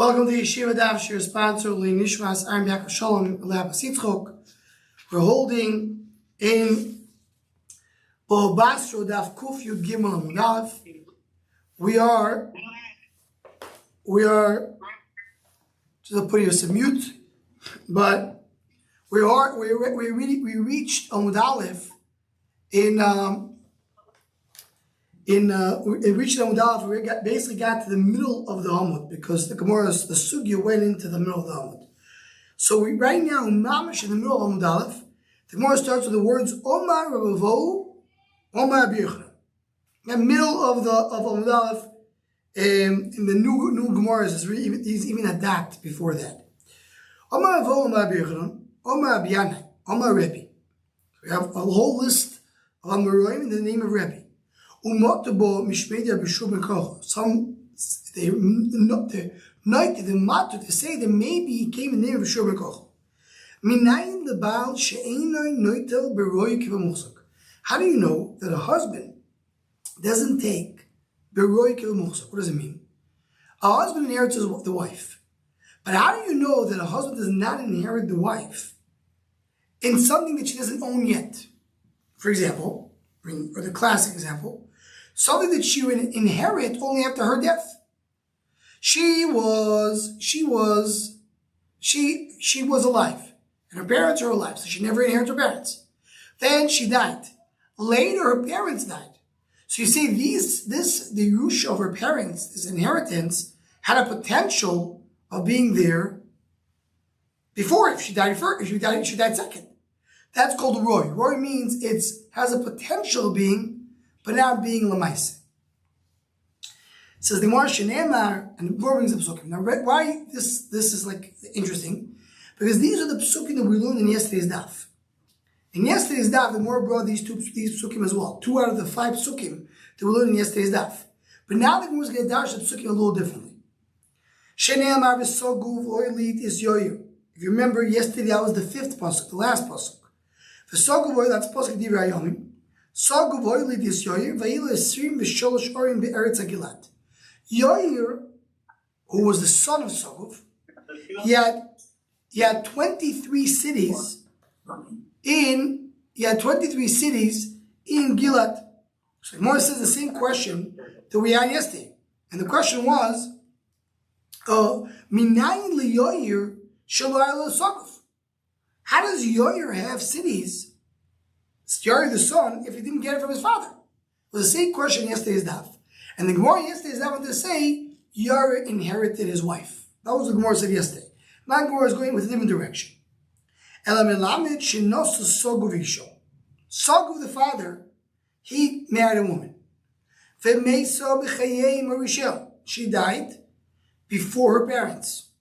Welcome to Yeshiva Daf Shir sponsor Nishmas Aram Yaakov Shalom Labasitzchok. We're holding in Basra Daf Kuf Yud Gimel Amud Aleph. We are just putting us on mute, but we reached Amud Aleph we reached Amud Aleph. We basically got to the middle of the Amud because the Sugya went into the middle of the Amud. So right now, Mamish in the middle of Amud Aleph, the Gemara starts with the words Omar Ravo, Omar Birchana. In the middle of Amud Aleph, in the new Gemara, he's even a dat before that. Omar Ravo, Omar Birchana, Omar Biyanai, Omar Rebbe. We have a whole list of Amoraim in the name of Rebbe. Some they noted the matter to say that maybe he came in the name of Shur ben Kochel. How do you know that a husband doesn't take beroy kiv muchzak? What does it mean? A husband inherits the wife, but how do you know that a husband does not inherit the wife in something that she doesn't own yet? For example, or the classic example, something that she would inherit only after her death. She was alive, and her parents are alive, so she never inherited her parents. Then she died. Later, her parents died. So you see, the Yerusha of her parents, this inheritance, had a potential of being there before if she died first, she died second. That's called a roy. Roy means has a potential of being, but not being lemaise. Says the Gemara Shenemar, and the Gemara brings the psukim. Now, why this is like interesting? Because these are the psukim that we learned in yesterday's daf. In yesterday's daf, the Gemara brought these psukim as well. 2 out of the 5 psukim that we learned in yesterday's daf. But now the Gemara is going to dash the psukim a little differently. Shenemar v'soguv oilit is yoyer. If you remember, yesterday that was the 5th pasuk, the last pasuk. V'soguv oil, that's pasuk divrei hayomim. Soguv oilit is yoyer v'ilo esrim v'sholosh orim be'eretz hagilat. Yoyer, who was the son of Soguv, he had 23 cities in Gilat. So Gemara says the same question that we had yesterday. And the question was, Minayin liyoyer shelo Soguv. How does Yoyer have cities, Yoyer the son, if he didn't get it from his father? It was the same question yesterday's daf. And the Gemara yesterday is not going to say Yara inherited his wife. That was what the Gemara said yesterday. Now the Gemara is going with a different direction. Soguv the father, he married a woman. She died before her parents.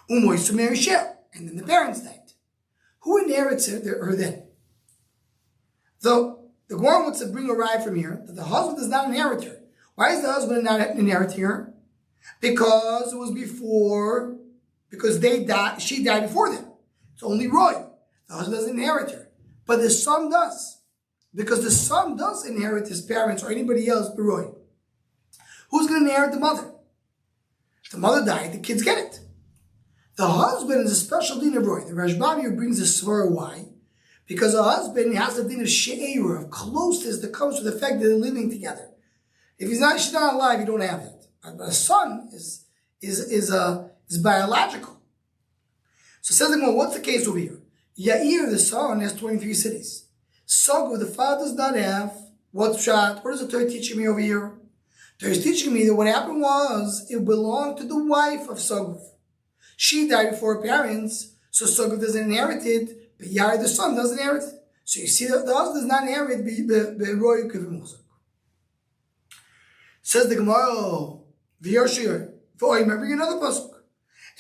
And then the parents died. Who inherits her then? The Gemara wants to bring a ride from here that the husband does not inherit her. Why is the husband not inheriting her? Because it was she died before them. It's only Roy. The husband doesn't inherit her. But the son does. Because the son does inherit his parents or anybody else but Roy. Who's going to inherit the mother? If the mother died, the kids get it. The husband is a special din of Roy. The Rashbam brings a svara why? Because a husband has a din of she'era, of closeness that comes from the fact that they're living together. If she's not alive, you don't have that. But a son is biological. So says the Gemara, what's the case over here? Yair, the son, has 23 cities. Sogu, the father, does not have. What's shot? What is the Torah teaching me over here? The Torah is teaching me that what happened was it belonged to the wife of Sogu. She died before her parents, so Sogu doesn't inherit it, but Yair, the son, doesn't inherit it. So you see that the husband does not inherit the royal kivimuzak. Says the Gemara, V'yoshir, remember another pasuk.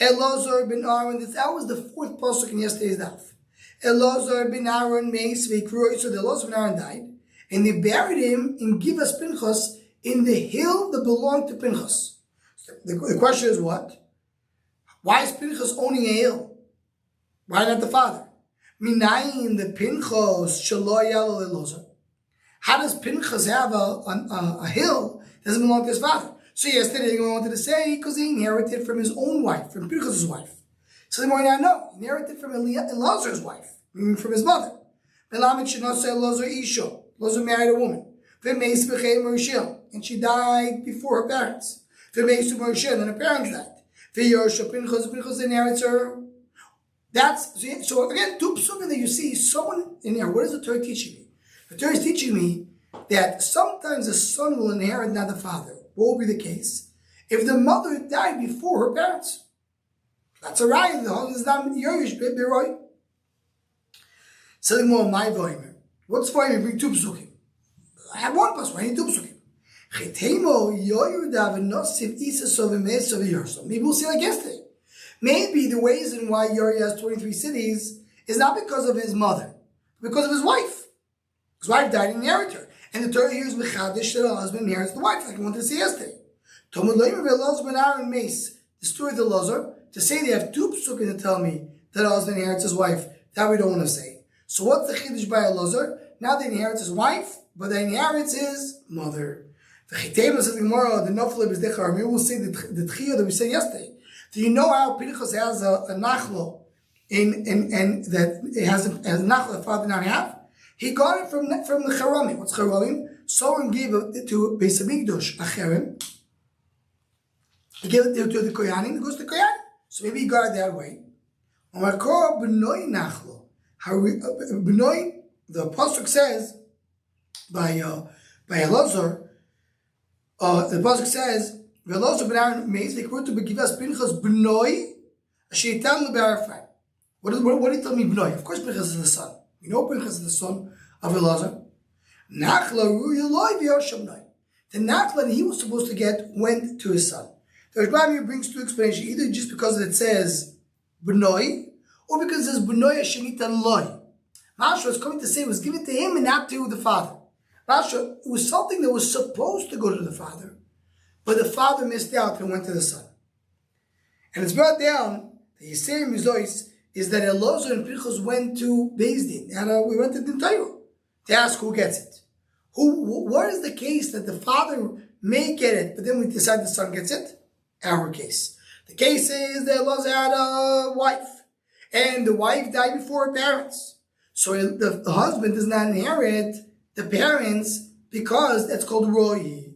Elazar ben Aaron, that was the 4th pasuk in yesterday's daf. Elazar ben Aaron meis v'ikroy, so the Elazar ben Aaron died, and they buried him in Givas Pinchas, in the hill that belonged to Pinchas. So the question is what? Why is Pinchas owning a hill? Why not the father? Minayin the Pinchas shelo yalo Elazar. How does Pinchas have a hill that doesn't belong to his father? So yesterday I wanted to say because he inherited from his own wife, from Pinchas' wife. So the more now know, he inherited from Elazar's wife, meaning from his mother. Melamed should not say Elazar Isha. Elazar married a woman. And she died before her parents. Then her parents died. Pinchas inherits her. So again, two psukim that you see someone in there. What is the Torah teaching me? The Torah is teaching me that sometimes the son will inherit, not the father. What will be the case if the mother died before her parents? That's a raya. The husband is not Yerush, Beroy. Selling more my voimer. What's for you? Bring two psukim. I have one plus. Why need two psukim? Maybe we'll see like yesterday. Maybe the reason why Yori has 23 cities is not because of his mother, because of his wife. His wife died and inherited her. And the Torah here is mechadish that the husband inherits the wife, like I wanted to say yesterday. The story of the Lazar, to say they have two psukim to tell me that the husband inherits his wife, that we don't want to say. So what's the chiddush by Lazar? Now they inherits his wife, but they inherits his mother. The Chitema says the Gemara, the Noflib is Dechar. Maybe we'll see the Tchiyah that we said yesterday. Do you know how Pinchas has a nachlo and that it has a nachlo that father did not have? He got it from the Charamim. What's Charamim? Someone gave it to Beis Hamikdash, a cherem. He gave it to the Koyanim. It goes to the Koyanim. So maybe he got it that way. Omarkor b'noi nachlo. B'noi, the pasuk says by Elazar. The pasuk says, "Ve'Elazar ben Aaron meis v'kru to begivas Pinchas b'noi asheyitan le'be'arafai." What did he tell me b'noi? Of course, Pinchas is the son. We know Pinchas is the son of Elazar. Nachla ru'yeloi v'yoshamnoi. The nachla that he was supposed to get went to his son. The Rabbi brings two explanations, either just because it says b'noi, or because it says b'noi asheyitan loi. Mashra is coming to say it was given to him and not to the father. Mashra, it was something that was supposed to go to the father, but the father missed out and went to the son. And it's brought down, the Yisrael Mizois, is that Elazar and Pinchas went to Beis Din, and we went to the Torah to ask who gets it. What is the case that the father may get it, but then we decide the son gets it? Our case. The case is that Elazar had a wife, and the wife died before her parents. So the husband does not inherit the parents because that's called Roy.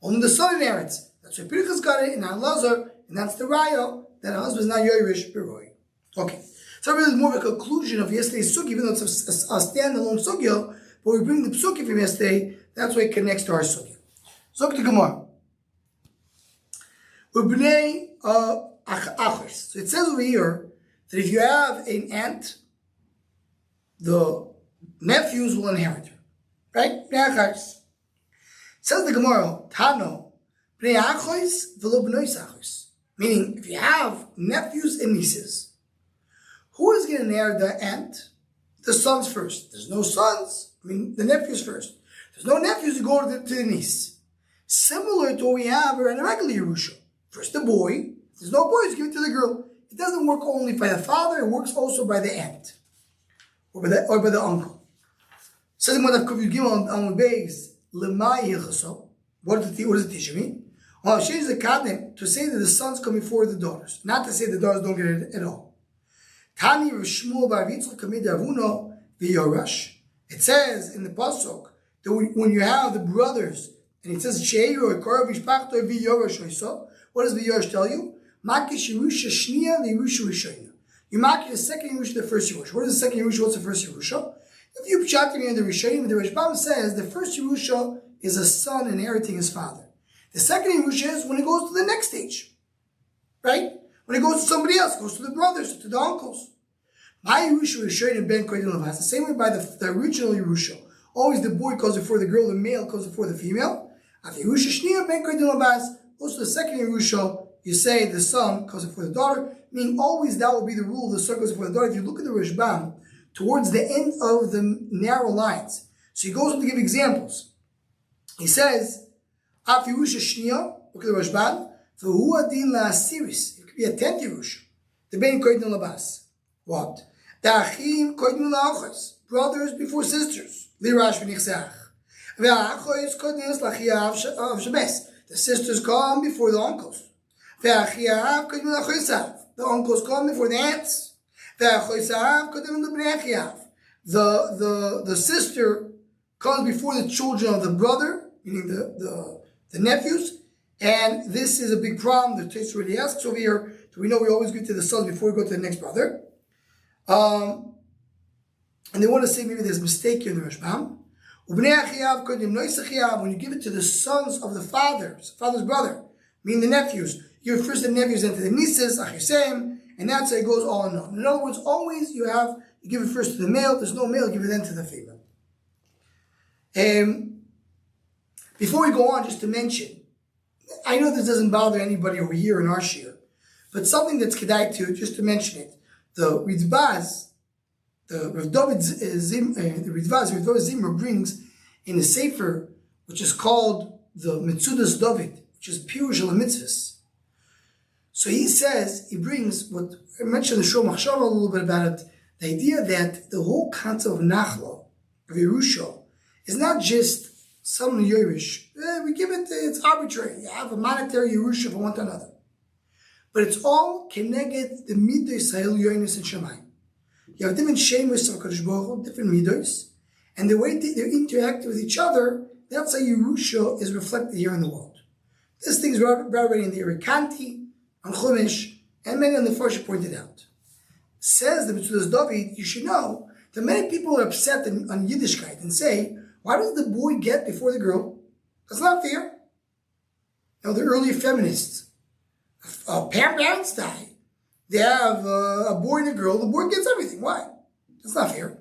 Only the son inherits. That's why Pinchas got it, and not Elazar, and that's the raya that the husband is not Yerush, but Roy. Okay. So really it's more of a conclusion of yesterday's sugi, even though it's a standalone sugya, but we bring the psuki from yesterday, that's why it connects to our sugya. Zok to Gemara. Ubnei achers. So it says over here that if you have an aunt, the nephews will inherit her. Right? Bnei achers. Says the Gemara, Tano, Bnei achos v'lo bnei achos. Meaning, if you have nephews and nieces, who is going to inherit the aunt? The sons first. There's no sons, the nephews first. There's no nephews to go to the niece. Similar to what we have in a regular Yerusha. First the boy. If there's no boys, give it to the girl. It doesn't work only by the father, it works also by the aunt. Or by the uncle. Says what does it teach me? Well, she's the kadem to say that the sons come before the daughters, not to say the daughters don't get it at all. Tani Rishmuel bar Yitzchak kamid avuno v'yorash. It says in the pasuk that when you have the brothers, and it says sheiru or karav mishpachto v'yorash oiso. What does v'yorash tell you? Makish Yerusha shniya v'Yerusha rishayna. You mark the second Yerusha, the first Yerusha. What is the second Yerusha? What's the first Yerusha? If you pshat in the Rishayim, the Rishbam says the first Yerusha is a son inheriting his father. The second Yerusha is when it goes to the next stage, right? When it goes to somebody else, it goes to the brothers, to the uncles. My Yerusha Rishayim ben Koydin Lavas. The same way by the original Yerusha, always the boy comes before the girl, the male comes before the female. After Yerusha Shniya ben Koydin Lavas, also the second Yerusha, you say the son comes before the daughter, meaning always that will be the rule, the son goes before the daughter. If you look at the Rishbam, towards the end of the narrow lines, so he goes on to give examples. He says, after Yerusha Shniya, look at the Rishbam, v'hu adin la'asiris. It could be a 10th Yerusha. The ben koydin labas. What? The achim koydin la'achos. Brothers before sisters. Lirash v'nichseach. Ve'achos koydin l'achia av shabes. The sisters come before the uncles. The uncles come before the aunts. The sister comes before the children of the brother, meaning the nephews, and this is a big problem. The text already asks over here. So we know we always get to the sons before we go to the next brother. And they want to say maybe there's a mistake here in the Rashbam. When you give it to the sons of the father's brother, meaning the nephews, you give first the nephews and to the nieces, and that's how it goes all in all. In other words, always you give it first to the male. If there's no male, give it then to the female. Before we go on, just to mention, I know this doesn't bother anybody over here in our shir, but something that's kedai to, just to mention it, the Ritbaz, the Rav David Zimmer brings in a sefer, which is called the Metzudas David, which is Pirush Mitzvahs. So he brings what I mentioned in the Shul Machshava a little bit about it, the idea that the whole concept of Nachla, of Yerusha, is not just some Yerush. We give it, it's arbitrary. You have a monetary Yerusha from one to another. But it's all connected the Midos Ha'el Yonis and Shemayim. You have different Shemus of Kadosh Baruch Hu, different Midos, and the way they interact with each other, that's how Yerusha is reflected here in the world. This thing is already in the Erikanti, on Chumash, and many on the first pointed out. Says the Metzudas David, you should know that many people are upset on Yiddishkeit and say, why does the boy get before the girl? That's not fair. The early feminists, parents die. They have a boy and a girl. The boy gets everything. Why? That's not fair.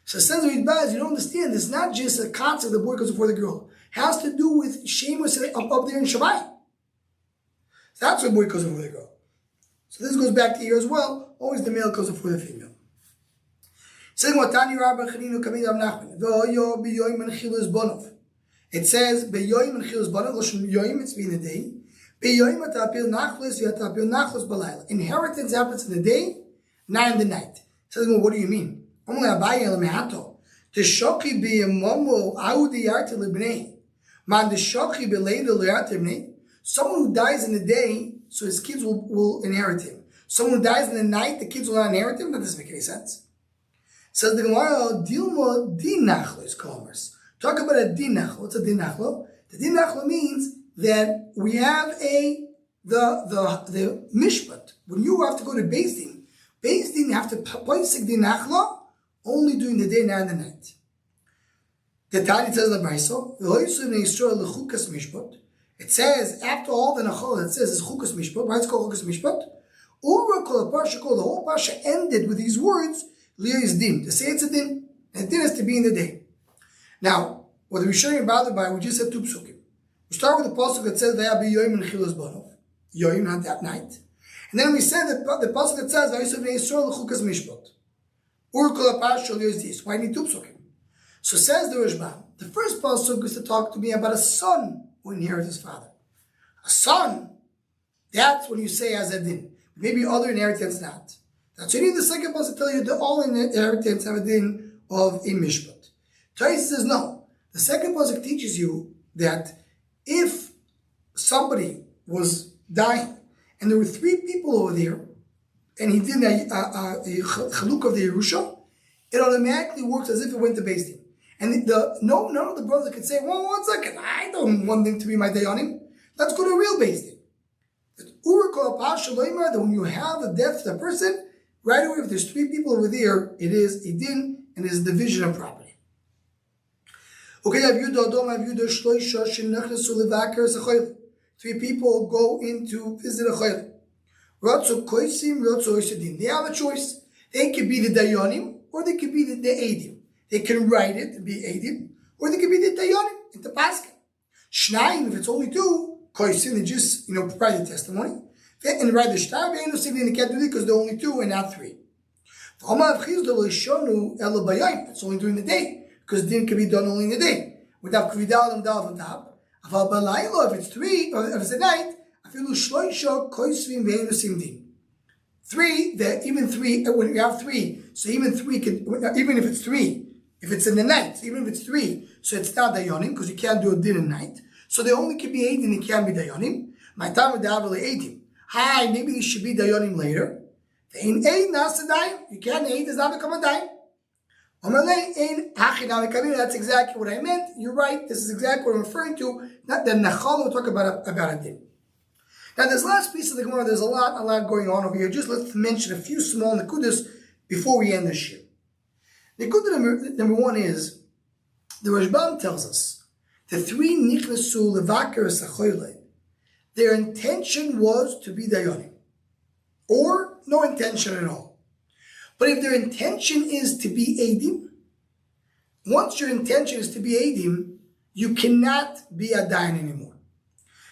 So it says you don't understand. It's not just a concept the boy goes before the girl. It has to do with Shemus up there in Shabbat. So that's why the boy goes before the girl. So this goes back to here as well. Always the male goes before the female. It says, it's being the day. Inheritance happens in the day, not in the night. It says, well, what do you mean? Someone who dies in the day, so his kids will inherit him. Someone who dies in the night, the kids will not inherit him. That doesn't make any sense. Says the Gemara, Dilma dinachlo is commerce. Talk about a dinachlo. What's a dinachlo? The dinachlo means that we have the mishpat. When you have to go to Beis Din, you have to place a dinachlo only during the day, not in the night. The Tani says in the Brayso, it says after all the nachal, it says it's chukas mishpat. Why it's called chukas mishpat? Ura kol parsha, the whole parsha ended with these words. Is din. To say it's a din, and din has to be in the day. Now, whether we're sharing bothered by, we just said two psukim. We start with the pasuk that says Vayabi Yoim and Chilas Banov. Yoim, not that night. And then we said that the pasuk that says Vayisav Yisrael Chukas Mishpat. Ur Kol HaParsha Yois Dis. Why need two psukim? So says the Rashbam, the first pasuk is to talk to me about a son who inherits his father. A son, that's when you say as a din. Maybe other inheritance not. That's you need the second pasuk to tell you that all inheritance have a din of a mishpat. Tais says no. The second pasuk teaches you that if somebody was dying and there were three people over there and he did a chaluk of the Yerusha, it automatically works as if it went to Beis Din. And none of the brothers could say, well, 1 second, I don't want them to be my dayanim. Let's go to a real Beis Din. That when you have the death of the person, right away, if there's three people over there, it is a din and it is division of property. Okay, three people go in to visit a chayil. They have a choice. They could be the dayanim or they could be the eidim. They can write it and be eidim, or they could be the dayanim in the pasuk. Shnayim, if it's only two, koisim, they just provide the testimony. And write the shtar, they can't do it because they're only two and not three. It's only during the day, because din can be done only in the day. Without kvidal and dal on top. If it's three, or if it's at night, even three, when you have three, so even three can, even if it's three, if it's in the night, even if it's three, so it's not dayanim, because you can't do a din at night. So they only can be Eidim, they can't be Dayanim. My time with Davile Eidim. Hi, maybe they should be Dayanim later. In Eid Nasa Dayim, you can't Eid does not become a Dayim. That's exactly what I meant. You're right. This is exactly what I'm referring to. Not that Nachal will talk about a din. Now, this last piece of the Gemara, there's a lot going on over here. Just let's mention a few small nekudas before we end this year. Nekuda number one is the Rashbam tells us the three nichnasu levaker sachoyle. Their intention was to be dayanim, or no intention at all. But if their intention is to be Eidim, once your intention is to be Eidim, you cannot be a Dayan anymore.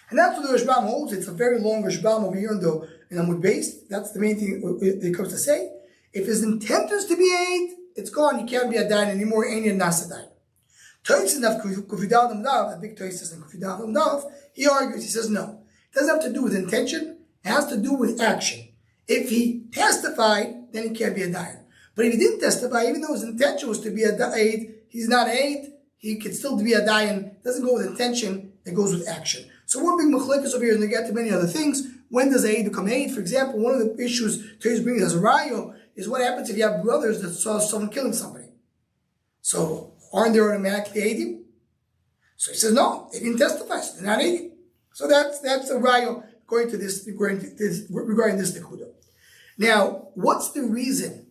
And that's what the Rashbam holds. It's a very long Rashbam over here in Amud Beis. That's the main thing it comes to say. If his intent is to be Eid, it's gone. You can't be a Dayan anymore. Ain't a Nasa Dayan. Toises of Kufidav Amdav, a big Toises and Kufidav Amdav, he argues, he says no. It doesn't have to do with intention. It has to do with action. If he testified, then he can't be a dayan. But if he didn't testify, even though his intention was to be a Eid, he's not Eid, he could still be a dayan. It doesn't go with intention, it goes with action. So one big machlekes over here, and they get to many other things. When does Eid become Eid? For example, one of the issues Torah brings as a rayo is what happens if you have brothers that saw someone killing somebody. So aren't they automatically Eidim? So he says no, they didn't testify, so they're not Eidim. So that's a rayo regarding this nekuda. Now, what's the reason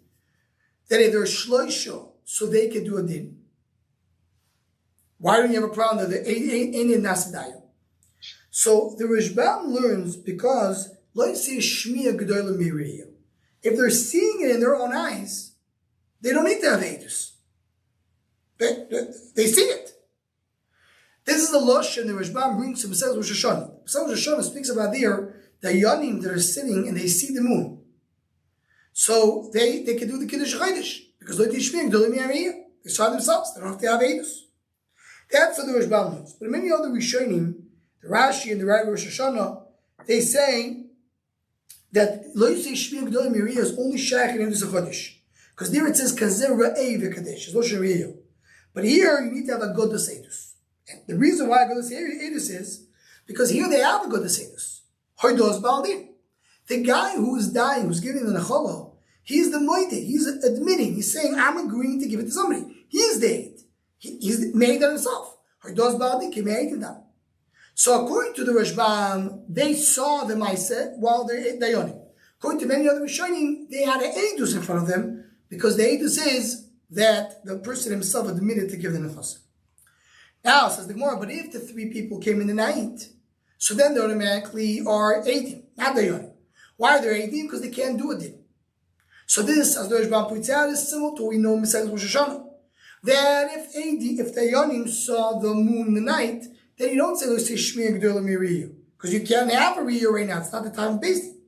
that if they're shloisho, so they can do a din? Why don't you have a problem that they ain't nasadayim? So the Rashbam learns because let's say shmiya gedola miriya. If they're seeing it in their own eyes, they don't need to have edus. They see it. This is the lashon the Rashbam brings to Masechet Rosh Hashanah. Masechet Rosh Hashanah speaks about there the yanim that are sitting and they see the moon. So they can do the Kiddush Chodesh because they saw themselves. They don't have to have edus. That's what the Rashbam knows. But many other Rishonim, the Rashi and the Rai Rosh Hashanah, they say that Lo Yisei Shmiya Gdolim Yiriyah is only Shaykh in Edus HaChodesh. Because there it says Kazer Ra'ei V'Kadesh. It's Lo Shemiyah. But here you need to have a Godas Edus. And the reason why Godas Edus is because here they have a Godas Edus. Hoidos Baldin. The guy who is dying, who's giving the Nechala, he's the Moide. He's admitting. He's saying, I'm agreeing to give it to somebody. He's the Eid. He's made it himself. Hoidos Baldin Ki Me'ed Adam. So according to the Rashbam, they saw the Maaseh while they're Dayanim. According to many other Rishonim, they had an Eidus in front of them because the Eidus is that the person himself admitted to give the Nefasa. Now, says the Gemara, but if the three people came in the night, so then they automatically are 18, not Dayanim. Why are they 18? Because they can't do a din. So this, as the Rashbam points out, is similar to what we know in Masechet Rosh Hashanah. That if Dayanim saw the moon in the night, then you don't say Shmiya Gdola Miriyu, because you can't have a Riyu right now. It's not the time of Beis Din.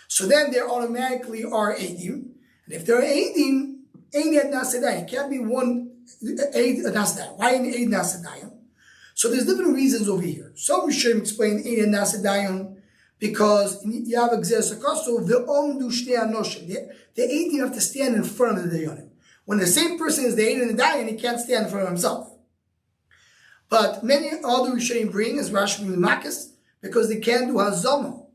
So then they automatically are Eidim. And if they're Eidim, Ein Ed Nasadayim. It can't be one Eid Nasadayim. Why an Eid Nasadayim? So there's different reasons over here. Some Rishonim explain Ein Ed Nasadayim because you have Exerzakaso, the Omdu Shnei Anoshim. The Eidim have to stand in front of the Dayanim. When the same person is the Eid and the Dayan, he can't stand in front of himself. But many other Rishonim bring, as Rashi brings Makis, because they can't do Hazama.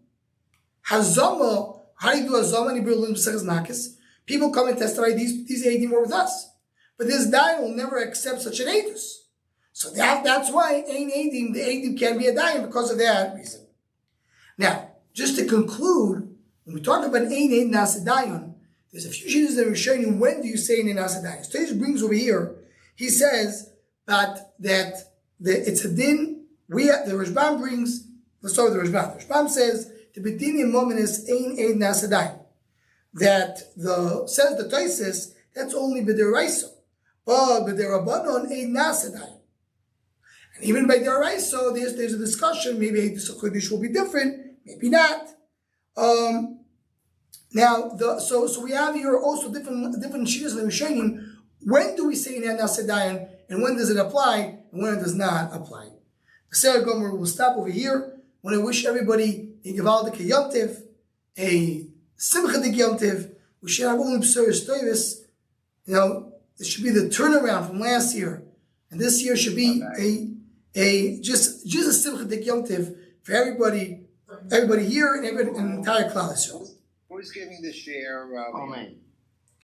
Hazama, how do you do Hazama? And he brings Makis. People come and testify, these Eidim were with us. But this Dayan will never accept such an Eidus. So that's why Ein Eidim, the Eidim can't be a Dayan because of that reason. Now, just to conclude, when we talk about Ein Eid Nasadayan, there's a few shittas that are showing when do you say Ein Nasadayan. So he brings over here, he says that it's a din. The Rashbam brings. Let's start with the Rashbam. The Rashbam says the bedin moment is ein eid nasadayim. That says the Taisis that's only b'deraiso, but b'derabanon eid nasadayim. And even by deraiso, there's a discussion. Maybe Eidus HaChodesh will be different, maybe not. So we have here also different shittas that we're showing. When do we say ein eid nasadayim? And when does it apply, and when it does not apply? The Sarah Gomer will stop over here. I want to wish everybody a Gevaldik Yom Tov, a Simchadik Yom Tov. We should have only B'suras Toivus. This should be the turnaround from last year. And this year should be just a Simchatik Yom Tiv for everybody here and the entire Klal Yisrael. Who's giving the share? Amen.